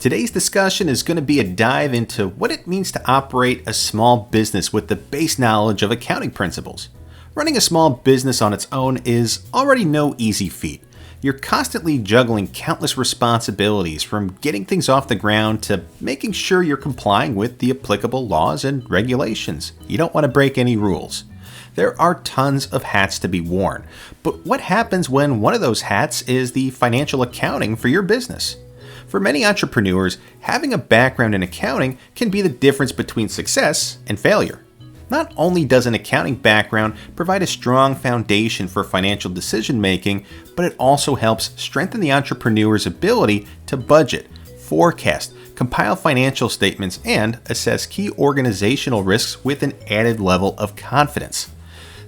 Today's discussion is going to be a dive into what it means to operate a small business with the base knowledge of accounting principles. Running a small business on its own is already no easy feat. You're constantly juggling countless responsibilities, from getting things off the ground to making sure you're complying with the applicable laws and regulations. You don't want to break any rules. There are tons of hats to be worn, but what happens when one of those hats is the financial accounting for your business? For many entrepreneurs, having a background in accounting can be the difference between success and failure. Not only does an accounting background provide a strong foundation for financial decision making, but it also helps strengthen the entrepreneur's ability to budget, forecast, compile financial statements, and assess key organizational risks with an added level of confidence.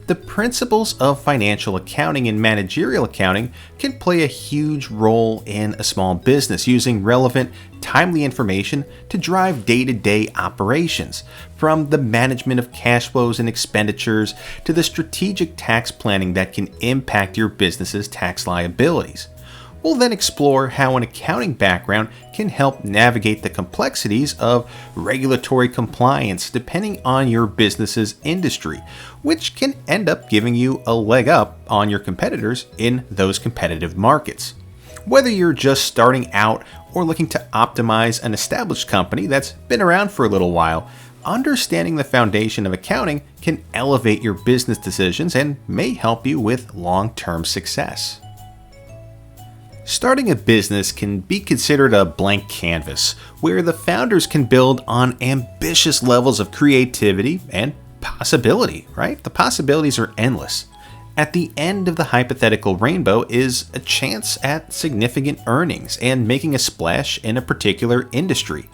The principles of financial accounting and managerial accounting can play a huge role in a small business, using relevant, timely information to drive day-to-day operations, from the management of cash flows and expenditures to the strategic tax planning that can impact your business's tax liabilities. We'll then explore how an accounting background can help navigate the complexities of regulatory compliance depending on your business's industry, which can end up giving you a leg up on your competitors in those competitive markets. Whether you're just starting out or looking to optimize an established company that's been around for a little while, understanding the foundation of accounting can elevate your business decisions and may help you with long-term success. Starting a business can be considered a blank canvas, where the founders can build on ambitious levels of creativity and possibility, right? The possibilities are endless. At the end of the hypothetical rainbow is a chance at significant earnings and making a splash in a particular industry.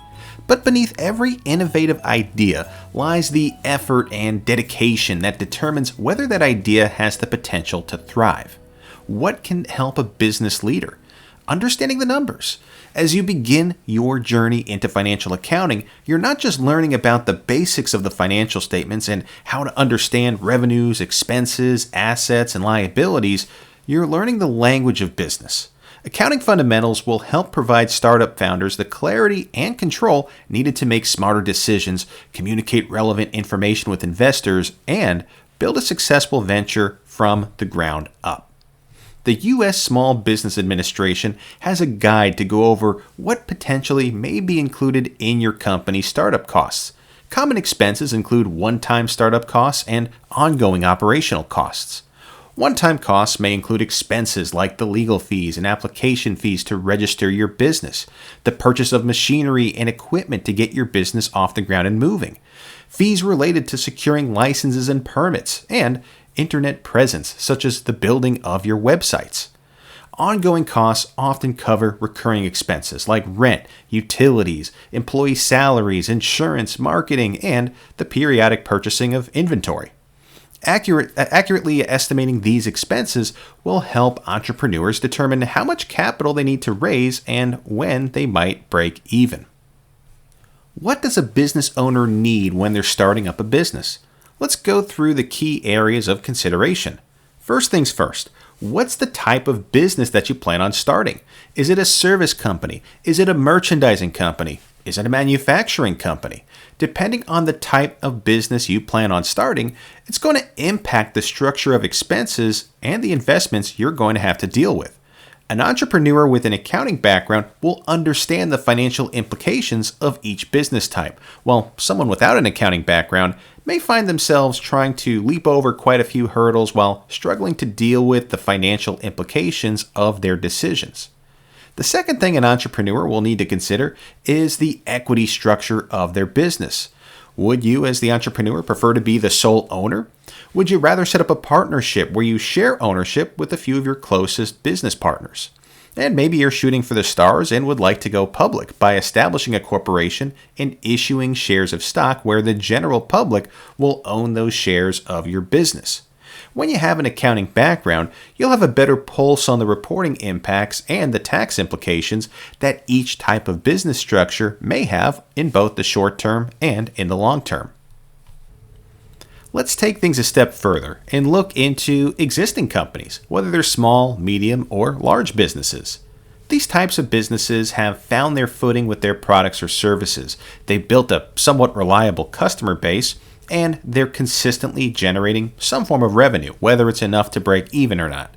But beneath every innovative idea lies the effort and dedication that determines whether that idea has the potential to thrive. What can help a business leader? Understanding the numbers. As you begin your journey into financial accounting, you're not just learning about the basics of the financial statements and how to understand revenues, expenses, assets, and liabilities. You're learning the language of business. Accounting fundamentals will help provide startup founders the clarity and control needed to make smarter decisions, communicate relevant information with investors, and build a successful venture from the ground up. The U.S. Small Business Administration has a guide to go over what potentially may be included in your company's startup costs. Common expenses include one-time startup costs and ongoing operational costs. One-time costs may include expenses like the legal fees and application fees to register your business, the purchase of machinery and equipment to get your business off the ground and moving, fees related to securing licenses and permits, and internet presence, such as the building of your websites. Ongoing costs often cover recurring expenses like rent, utilities, employee salaries, insurance, marketing, and the periodic purchasing of inventory. Accurately estimating these expenses will help entrepreneurs determine how much capital they need to raise and when they might break even. What does a business owner need when they're starting up a business? Let's go through the key areas of consideration. First things first, what's the type of business that you plan on starting? Is it a service company? Is it a merchandising company? Is it a manufacturing company? Depending on the type of business you plan on starting, it's going to impact the structure of expenses and the investments you're going to have to deal with. An entrepreneur with an accounting background will understand the financial implications of each business type, while someone without an accounting background may find themselves trying to leap over quite a few hurdles while struggling to deal with the financial implications of their decisions. The second thing an entrepreneur will need to consider is the equity structure of their business. Would you, as the entrepreneur, prefer to be the sole owner? Would you rather set up a partnership where you share ownership with a few of your closest business partners? And maybe you're shooting for the stars and would like to go public by establishing a corporation and issuing shares of stock where the general public will own those shares of your business. When you have an accounting background, you'll have a better pulse on the reporting impacts and the tax implications that each type of business structure may have in both the short term and in the long term. Let's take things a step further and look into existing companies, whether they're small, medium, or large businesses. These types of businesses have found their footing with their products or services. They've built a somewhat reliable customer base, and they're consistently generating some form of revenue, whether it's enough to break even or not.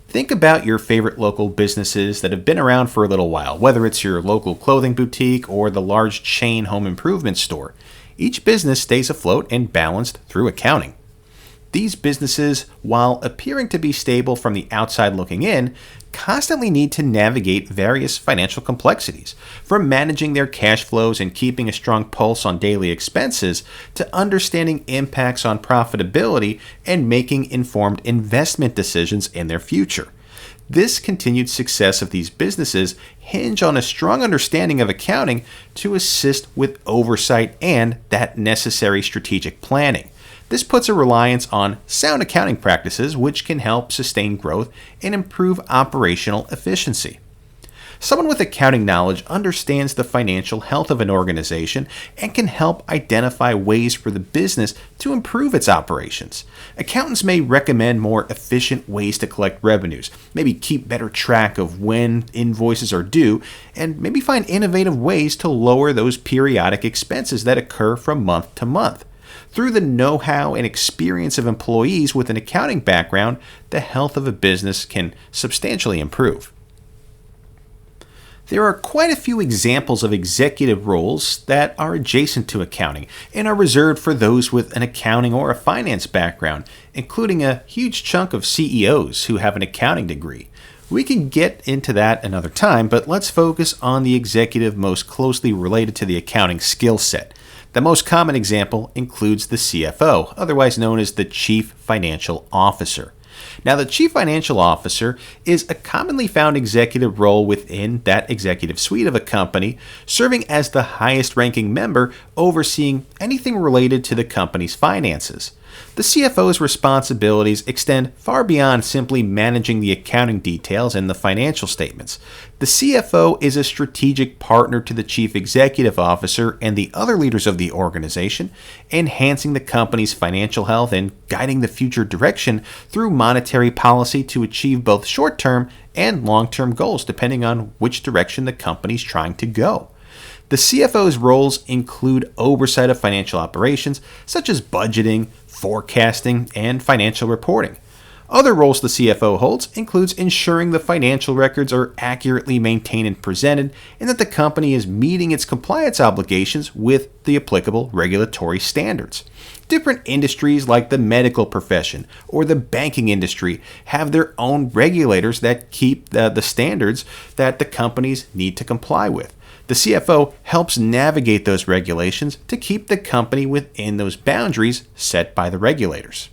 Think about your favorite local businesses that have been around for a little while, whether it's your local clothing boutique or the large chain home improvement store. Each business stays afloat and balanced through accounting. These businesses, while appearing to be stable from the outside looking in, constantly need to navigate various financial complexities, from managing their cash flows and keeping a strong pulse on daily expenses to understanding impacts on profitability and making informed investment decisions in their future. This continued success of these businesses hinge on a strong understanding of accounting to assist with oversight and that necessary strategic planning. This puts a reliance on sound accounting practices, which can help sustain growth and improve operational efficiency. Someone with accounting knowledge understands the financial health of an organization and can help identify ways for the business to improve its operations. Accountants may recommend more efficient ways to collect revenues, maybe keep better track of when invoices are due, and maybe find innovative ways to lower those periodic expenses that occur from month to month. Through the know-how and experience of employees with an accounting background, the health of a business can substantially improve. There are quite a few examples of executive roles that are adjacent to accounting and are reserved for those with an accounting or a finance background, including a huge chunk of CEOs who have an accounting degree. We can get into that another time, but let's focus on the executive most closely related to the accounting skill set. The most common example includes the CFO, otherwise known as the Chief Financial Officer. Now, the Chief Financial Officer is a commonly found executive role within that executive suite of a company, serving as the highest-ranking member overseeing anything related to the company's finances. The CFO's responsibilities extend far beyond simply managing the accounting details and the financial statements. The CFO is a strategic partner to the Chief Executive Officer and the other leaders of the organization, enhancing the company's financial health and guiding the future direction through monetary policy to achieve both short-term and long-term goals, depending on which direction the company's trying to go. The CFO's roles include oversight of financial operations, such as budgeting, forecasting, and financial reporting. Other roles the CFO holds includes ensuring the financial records are accurately maintained and presented, and that the company is meeting its compliance obligations with the applicable regulatory standards. Different industries like the medical profession or the banking industry have their own regulators that keep the standards that the companies need to comply with. The CFO helps navigate those regulations to keep the company within those boundaries set by the regulators.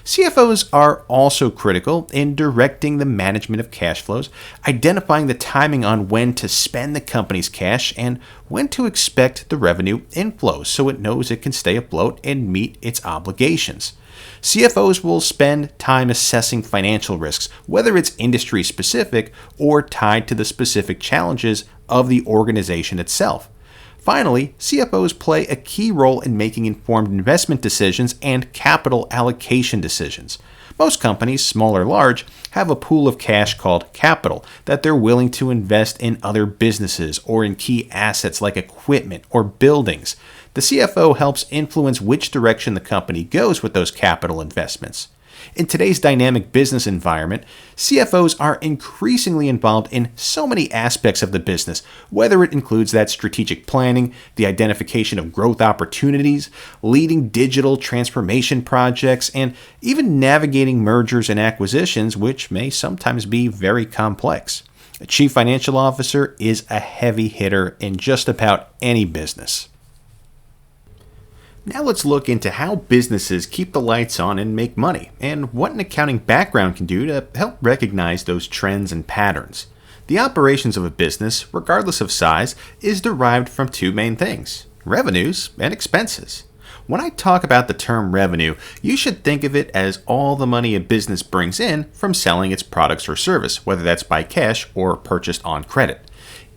CFOs are also critical in directing the management of cash flows, identifying the timing on when to spend the company's cash and when to expect the revenue inflows so it knows it can stay afloat and meet its obligations. CFOs will spend time assessing financial risks, whether it's industry specific or tied to the specific challenges of the organization itself. Finally, CFOs play a key role in making informed investment decisions and capital allocation decisions. Most companies, small or large, have a pool of cash called capital that they're willing to invest in other businesses or in key assets like equipment or buildings. The CFO helps influence which direction the company goes with those capital investments. In today's dynamic business environment, CFOs are increasingly involved in so many aspects of the business, whether it includes that strategic planning, the identification of growth opportunities, leading digital transformation projects, and even navigating mergers and acquisitions, which may sometimes be very complex. A chief financial officer is a heavy hitter in just about any business. Now let's look into how businesses keep the lights on and make money, and what an accounting background can do to help recognize those trends and patterns. The operations of a business, regardless of size, is derived from two main things: revenues and expenses. When I talk about the term revenue, you should think of it as all the money a business brings in from selling its products or service, whether that's by cash or purchased on credit.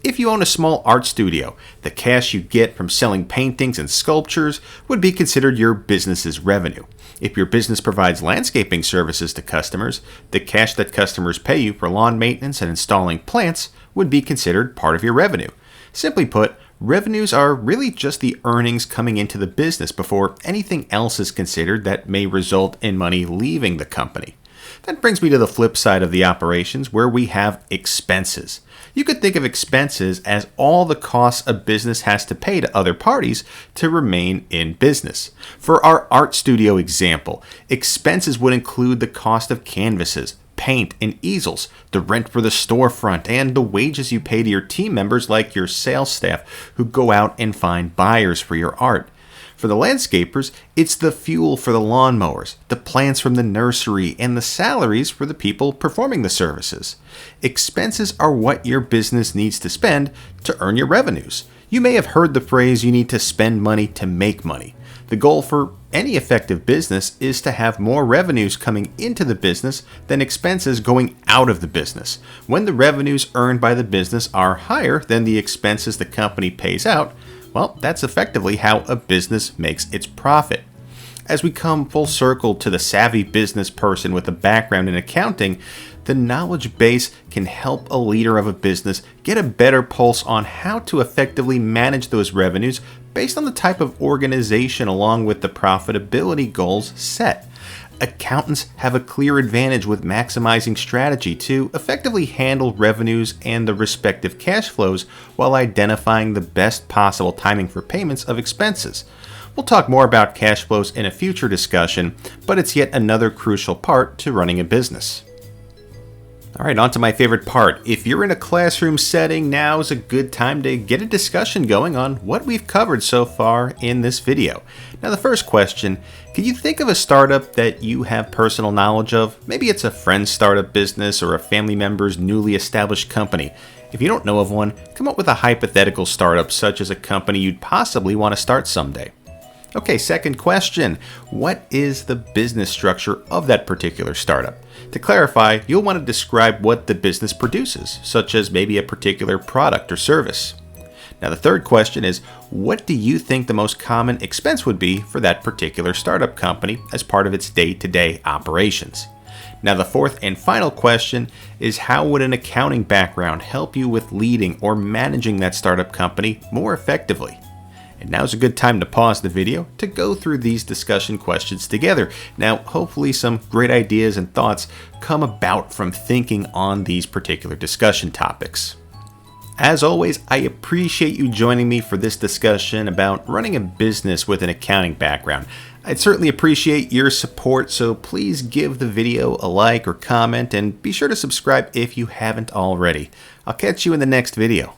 If you own a small art studio, the cash you get from selling paintings and sculptures would be considered your business's revenue. If your business provides landscaping services to customers, the cash that customers pay you for lawn maintenance and installing plants would be considered part of your revenue. Simply put, revenues are really just the earnings coming into the business before anything else is considered that may result in money leaving the company. That brings me to the flip side of the operations, where we have expenses. You could think of expenses as all the costs a business has to pay to other parties to remain in business. For our art studio example, expenses would include the cost of canvases, paint, and easels, the rent for the storefront, and the wages you pay to your team members like your sales staff who go out and find buyers for your art. For the landscapers, it's the fuel for the lawnmowers, the plants from the nursery, and the salaries for the people performing the services. Expenses are what your business needs to spend to earn your revenues. You may have heard the phrase, you need to spend money to make money. The goal for any effective business is to have more revenues coming into the business than expenses going out of the business. When the revenues earned by the business are higher than the expenses the company pays out, well, that's effectively how a business makes its profit. As we come full circle to the savvy business person with a background in accounting, the knowledge base can help a leader of a business get a better pulse on how to effectively manage those revenues based on the type of organization along with the profitability goals set. Accountants have a clear advantage with maximizing strategy to effectively handle revenues and the respective cash flows while identifying the best possible timing for payments of expenses. We'll talk more about cash flows in a future discussion, but it's yet another crucial part to running a business. All right, on to my favorite part. If you're in a classroom setting, now is a good time to get a discussion going on what we've covered so far in this video. Now, the first question, can you think of a startup that you have personal knowledge of? Maybe it's a friend's startup business or a family member's newly established company. If you don't know of one, come up with a hypothetical startup such as a company you'd possibly want to start someday. Okay, second question. What is the business structure of that particular startup? To clarify, you'll want to describe what the business produces, such as maybe a particular product or service. Now, the third question is, what do you think the most common expense would be for that particular startup company as part of its day-to-day operations? Now, the fourth and final question is, how would an accounting background help you with leading or managing that startup company more effectively? And now's a good time to pause the video to go through these discussion questions together. Now, hopefully some great ideas and thoughts come about from thinking on these particular discussion topics. As always, I appreciate you joining me for this discussion about running a business with an accounting background. I'd certainly appreciate your support, so please give the video a like or comment, and be sure to subscribe if you haven't already. I'll catch you in the next video.